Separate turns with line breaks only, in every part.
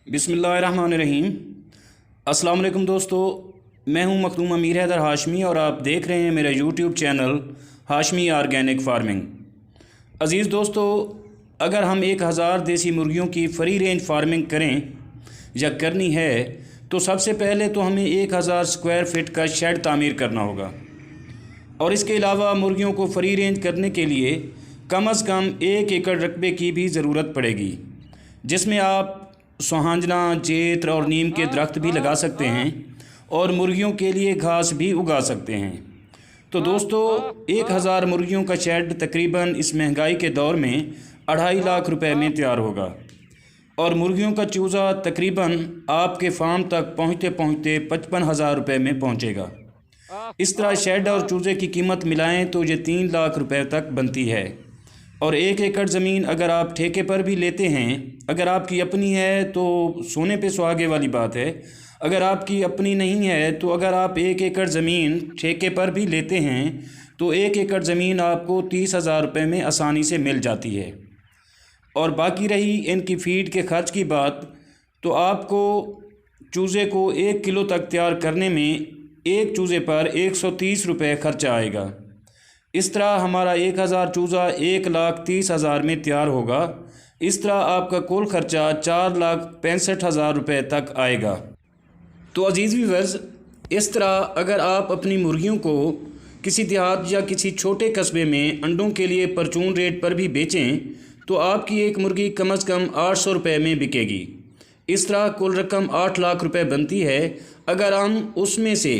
बिस्मिल्लाहिर्रहमानिर्रहीम। अस्सलाम वालेकुम दोस्तों, मैं हूं मखदूम अमीर हैदर हाशमी और आप देख रहे हैं मेरा YouTube channel Hashmi organic farming. अज़ीज़ दोस्तों, अगर हम 1000 देसी मुर्गियों की फ्री रेंज फार्मिंग करें या करनी है तो सबसे पहले तो हमें 1000 स्क्वायर फीट का शेड तामीर करना होगा और इसके अलावा मुर्गियों को फ्री रेंज करने के लिए कम से कम 1 एकड़ रकबे की भी ज़रूरत पड़ेगी, जिसमें आप सोहांजना, जेत्र और नीम के दरख्त भी लगा सकते हैं और मुर्गियों के लिए घास भी उगा सकते हैं। तो दोस्तों, 1000 मुर्गियों का शेड तकरीबन इस महंगाई के दौर में 2.5 लाख रुपए में तैयार होगा और मुर्गियों का चूज़ा तकरीबन आपके फार्म तक पहुँचते पहुँचते 55,000 रुपये में पहुँचेगा। इस तरह शेड और चूज़े की कीमत मिलाएं तो ये 3 लाख रुपए तक बनती है। और 1 एकड़ ज़मीन अगर आप ठेके पर भी लेते हैं, अगर आपकी अपनी है तो सोने पे सुहागे वाली बात है। अगर आपकी अपनी नहीं है तो अगर आप 1 एकड़ ज़मीन ठेके पर भी लेते हैं तो 1 एकड़ ज़मीन आपको 30,000 रुपये में आसानी से मिल जाती है। और बाकी रही इनकी फ़ीड के खर्च की बात, तो आपको चूज़े को 1 किलो तक तैयार करने में एक चूज़े पर 130 रुपये खर्चा आएगा। इस तरह हमारा 1000 चूज़ा 1,30,000 में तैयार होगा। इस तरह आपका कुल खर्चा 4,65,000 रुपये तक आएगा। तो अजीज़ व्यूअर्स, इस तरह अगर आप अपनी मुर्गियों को किसी देहात या किसी छोटे कस्बे में अंडों के लिए परचून रेट पर भी बेचें तो आपकी एक मुर्गी कम से कम 800 रुपये में बिकेगी। इस तरह कुल रकम 8 लाख रुपये बनती है। अगर हम उसमें से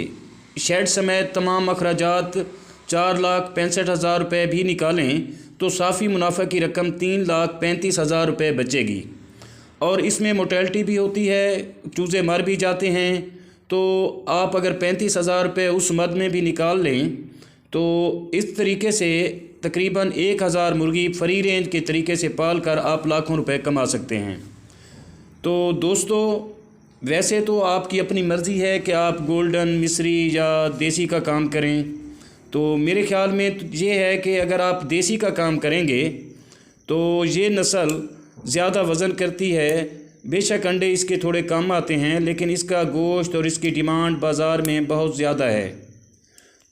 शेड समेत तमाम अखराजात 4,65,000 रुपये भी निकालें तो साफ़ी मुनाफा की रकम 3,35,000 रुपये बचेगी। और इसमें मोर्टेलिटी भी होती है, चूज़े मर भी जाते हैं। तो आप अगर 35,000 रुपये उस मद में भी निकाल लें तो इस तरीके से तकरीबन 1000 मुर्गी फ्री रेंज के तरीके से पाल कर आप लाखों रुपए कमा सकते हैं। तो दोस्तों, वैसे तो आपकी अपनी मर्ज़ी है कि आप गोल्डन, मिस्री या देसी का काम करें। तो मेरे ख्याल में तो ये है कि अगर आप देसी का काम करेंगे तो ये नस्ल ज़्यादा वज़न करती है। बेशक अंडे इसके थोड़े कम आते हैं लेकिन इसका गोश्त और इसकी डिमांड बाज़ार में बहुत ज़्यादा है।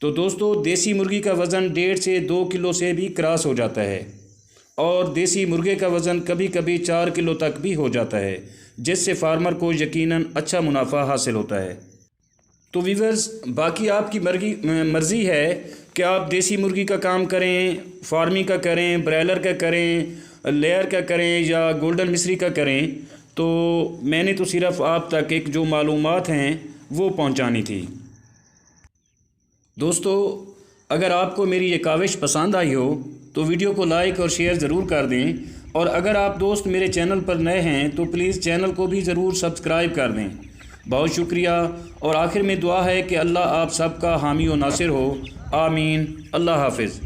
तो दोस्तों, देसी मुर्गी का वज़न 1.5 से 2 किलो से भी क्रॉस हो जाता है और देसी मुर्गे का वज़न कभी कभी 4 किलो तक भी हो जाता है, जिससे फार्मर को यकीनन अच्छा मुनाफा हासिल होता है। तो व्यूअर्स, बाकी आपकी मर्ज़ी है कि आप देसी मुर्गी का काम करें, फार्मी का करें, ब्रायलर का करें, लेयर का करें या गोल्डन मिस्री का करें। तो मैंने तो सिर्फ़ आप तक एक जो मालूमात हैं वो पहुंचानी थी। दोस्तों, अगर आपको मेरी ये काविश पसंद आई हो तो वीडियो को लाइक और शेयर ज़रूर कर दें और अगर आप दोस्त मेरे चैनल पर नए हैं तो प्लीज़ चैनल को भी ज़रूर सब्सक्राइब कर दें। बहुत शुक्रिया। और आखिर में दुआ है कि अल्लाह आप सबका हामी व नासिर हो। आमीन। अल्लाह हाफिज़।